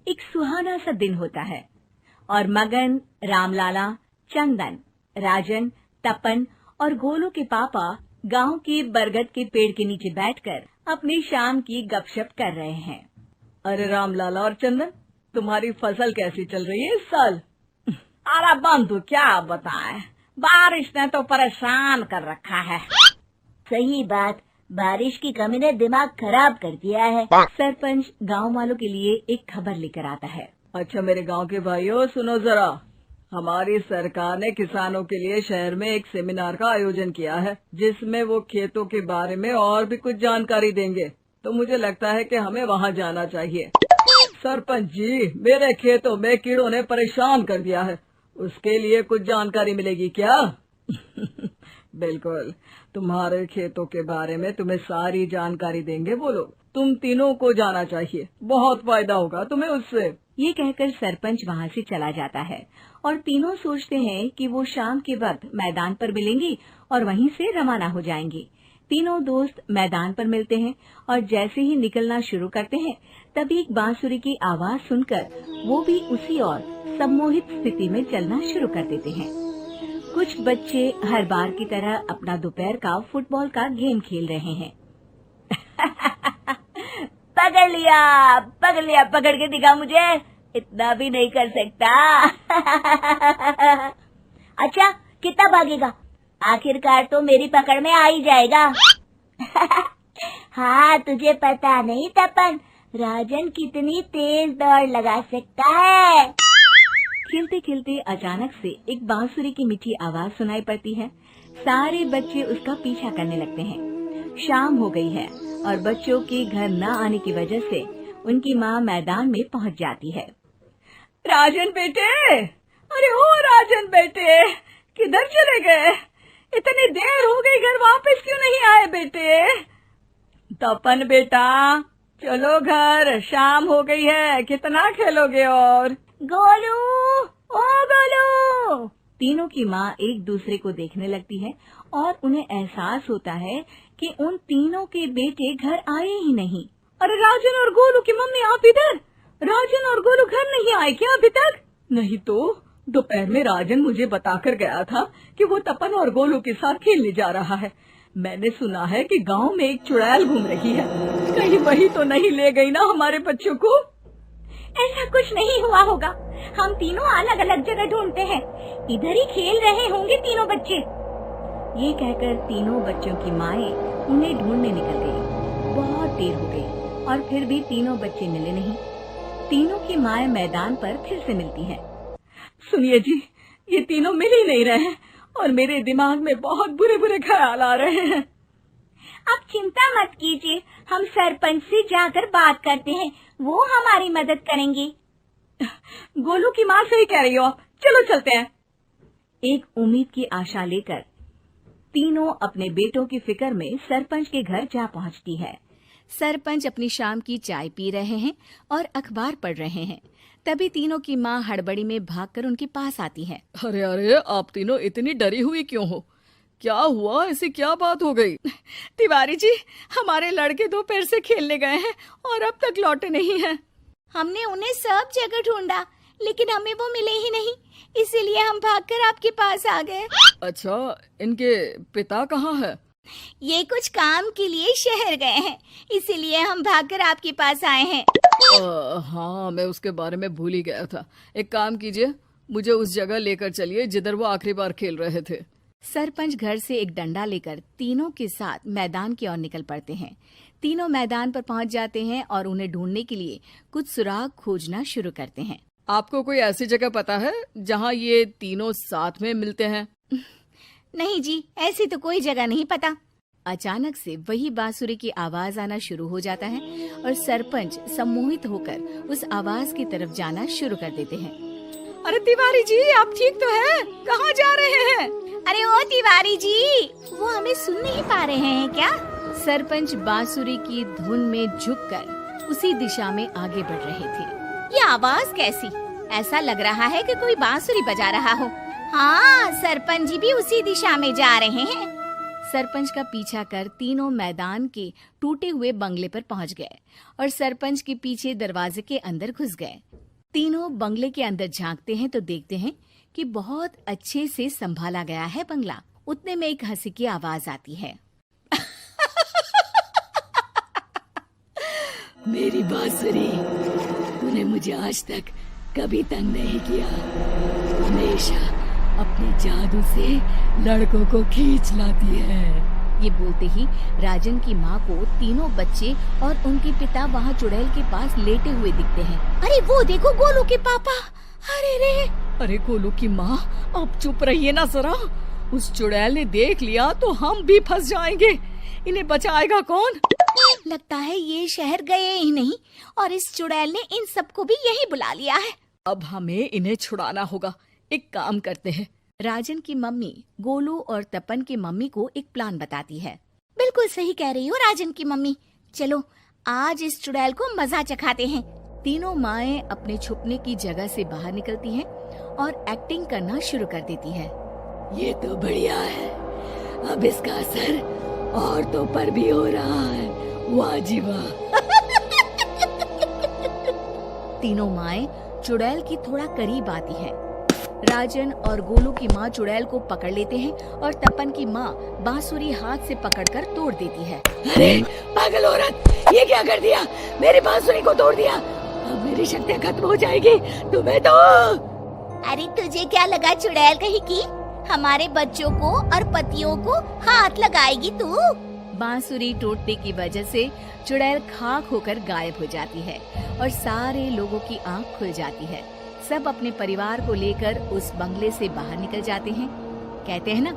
एक सुहाना सा दिन होता है और मगन, रामलाला, चंदन, राजन, तपन और गोलू के पापा गांव के बरगद के पेड़ के नीचे बैठकर अपनी शाम की गपशप कर रहे हैं। अरे रामलाला और चंदन, तुम्हारी फसल कैसी चल रही है इस साल? अरे बंधु क्या बताएं, बारिश ने तो परेशान कर रखा है। सही बात, बारिश की कमी ने दिमाग खराब कर दिया है। सरपंच गांव वालों के लिए एक खबर लेकर आता है। अच्छा मेरे गांव के भाइयों, सुनो जरा, हमारी सरकार ने किसानों के लिए शहर में एक सेमिनार का आयोजन किया है, जिसमें वो खेतों के बारे में और भी कुछ जानकारी देंगे। तो मुझे लगता है कि हमें वहाँ जाना चाहिए। सरपंच जी, मेरे खेतों में कीड़ों ने परेशान कर दिया है, उसके लिए कुछ जानकारी मिलेगी क्या? बिल्कुल, तुम्हारे खेतों के बारे में तुम्हें सारी जानकारी देंगे वो लोग। तुम तीनों को जाना चाहिए, बहुत फायदा होगा तुम्हें उससे। ये कहकर सरपंच वहाँ से चला जाता है और तीनों सोचते हैं कि वो शाम के वक्त मैदान पर मिलेंगे और वहीं से रवाना हो जाएंगे। तीनों दोस्त मैदान पर मिलते हैं और जैसे ही निकलना शुरू करते हैं तभी एक बांसुरी की आवाज सुनकर वो भी उसी ओर सम्मोहित स्थिति में चलना शुरू कर देते हैं। कुछ बच्चे हर बार की तरह अपना दोपहर का फुटबॉल का गेम खेल रहे हैं। पकड़ लिया, पकड़ के दिखा मुझे, इतना भी नहीं कर सकता। अच्छा, कितना भागेगा? आखिरकार तो मेरी पकड़ में आ ही जाएगा। हाँ, तुझे पता नहीं तपन, राजन कितनी तेज दौड़ लगा सकता है। खेलते खेलते अचानक से एक बांसुरी की मीठी आवाज सुनाई पड़ती है। सारे बच्चे उसका पीछा करने लगते हैं। शाम हो गई है और बच्चों के घर न आने की वजह से उनकी माँ मैदान में पहुँच जाती है। राजन बेटे, अरे ओ राजन बेटे, किधर चले गए? इतनी देर हो गई, घर वापस क्यों नहीं आए बेटे? तपन बेटा, चलो घर, शाम हो गई है, कितना खेलोगे? और गोलू, ओ गोलू। तीनों की माँ एक दूसरे को देखने लगती है और उन्हें एहसास होता है कि उन तीनों के बेटे घर आए ही नहीं। अरे राजन और गोलू की मम्मी, आप इधर? राजन और गोलू घर नहीं आए क्या अभी तक? नहीं तो दोपहर में राजन मुझे बताकर गया था कि वो तपन और गोलू के साथ खेलने जा रहा है। मैंने सुना है कि गांव में एक चुड़ैल घूम रही है, कहीं वही तो नहीं ले गई ना हमारे बच्चों को? ऐसा कुछ नहीं हुआ होगा, हम तीनों अलग अलग जगह ढूंढते हैं, इधर ही खेल रहे होंगे तीनों बच्चे। ये कहकर तीनों बच्चों की माएं उन्हें ढूंढने निकल गई। बहुत देर हो गई और फिर भी तीनों बच्चे मिले नहीं। तीनों की माएं मैदान पर फिर से मिलती हैं। सुनिए जी, ये तीनों मिल ही नहीं रहे हैं और मेरे दिमाग में बहुत बुरे बुरे ख्याल आ रहे हैं। अब चिंता मत कीजिए, हम सरपंच से जाकर बात करते हैं, वो हमारी मदद करेंगे। गोलू की माँ सही कह रही हो, चलो चलते हैं। एक उम्मीद की आशा लेकर तीनों अपने बेटों की फिक्र में सरपंच के घर जा पहुंचती है। सरपंच अपनी शाम की चाय पी रहे हैं और अखबार पढ़ रहे हैं। तभी तीनों की माँ हड़बड़ी में भागकर उनके पास आती है। अरे अरे, आप तीनों इतनी डरी हुई क्यों हो? क्या हुआ? ऐसी क्या बात हो गई? तिवारी जी, हमारे लड़के दोपहर से खेलने गए हैं और अब तक लौटे नहीं हैं। हमने उन्हें सब जगह ढूंढा, लेकिन हमें वो मिले ही नहीं, इसीलिए हम भागकर आपके पास आ गए। अच्छा, इनके पिता कहाँ है? ये कुछ काम के लिए शहर गए हैं, इसीलिए हम भागकर आपके पास आए हैं। हाँ, मैं उसके बारे में भूल ही गया था। एक काम कीजिए, मुझे उस जगह लेकर चलिए जिधर वो आखिरी बार खेल रहे थे। सरपंच घर से एक डंडा लेकर तीनों के साथ मैदान की ओर निकल पड़ते हैं। तीनों मैदान पर पहुंच जाते हैं और उन्हें ढूंढने के लिए कुछ सुराग खोजना शुरू करते हैं। आपको कोई ऐसी जगह पता है जहाँ ये तीनों साथ में मिलते हैं? नहीं जी, ऐसी तो कोई जगह नहीं पता। अचानक से वही बांसुरी की आवाज आना शुरू हो जाता है और सरपंच सम्मोहित होकर उस आवाज की तरफ जाना शुरू कर देते हैं। अरे तिवारी जी, आप ठीक तो हैं? कहाँ जा रहे हैं? अरे ओ तिवारी जी, वो हमें सुन नहीं पा रहे हैं क्या? सरपंच बांसुरी की धुन में झुककर उसी दिशा में आगे बढ़ रहे थे। ये आवाज कैसी? ऐसा लग रहा है कि कोई बांसुरी बजा रहा हो। हाँ, सरपंच जी भी उसी दिशा में जा रहे हैं। सरपंच का पीछा कर तीनों मैदान के टूटे हुए बंगले पर पहुंच गए और सरपंच के पीछे दरवाजे के अंदर घुस गए। तीनों बंगले के अंदर झांकते हैं तो देखते हैं कि बहुत अच्छे से संभाला गया है बंगला। उतने में एक हंसी की आवाज आती है। मेरी बांसुरी, तूने मुझे आज तक कभी तंग नहीं किया। हमेशा अपने जादू से लड़कों को खींच लाती है। ये बोलते ही राजन की माँ को तीनों बच्चे और उनके पिता वहाँ चुड़ैल के पास लेटे हुए दिखते हैं। अरे वो देखो गोलू के पापा। अरे रे। अरे गोलू की माँ, अब चुप रहिए ना जरा। उस चुड़ैल ने देख लिया तो हम भी फंस जाएंगे। इन्हें बचाएगा कौन? लगता है ये शहर गए ही नहीं और इस चुड़ैल ने इन सबको भी यही बुला लिया है। अब हमें इन्हें छुड़ाना होगा। एक काम करते हैं। राजन की मम्मी गोलू और तपन की मम्मी को एक प्लान बताती है। बिल्कुल सही कह रही हो राजन की मम्मी। चलो आज इस चुड़ैल को मजा चखाते हैं। तीनों माएं अपने छुपने की जगह से बाहर निकलती हैं और एक्टिंग करना शुरू कर देती है। ये तो बढ़िया है। अब इसका असर औरतों पर भी हो रहा है। वाह जी वाह। तीनों माएं चुड़ैल की थोड़ा करीब आती हैं। राजन और गोलू की माँ चुड़ैल को पकड़ लेते हैं और तपन की माँ बांसुरी हाथ से पकड़कर तोड़ देती है। अरे पागल औरत, ये क्या कर दिया? मेरी बांसुरी को तोड़ दिया। अब मेरी शक्तियाँ खत्म हो जाएगी। तुम्हें तो अरे तुझे क्या लगा चुड़ैल कहीं की हमारे बच्चों को और पतियों को हाथ लगाएगी तू? बांसुरी टूटने की वजह से चुड़ैल खाक होकर गायब हो जाती है और सारे लोगों की आंख खुल जाती है। सब अपने परिवार को लेकर उस बंगले से बाहर निकल जाते हैं। कहते हैं ना,